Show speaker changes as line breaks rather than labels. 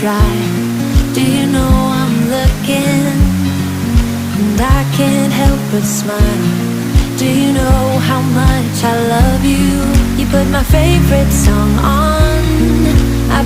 try. Do you know I'm looking, and I can't help but smile? Do you know how much I love you? You put my favorite song on, I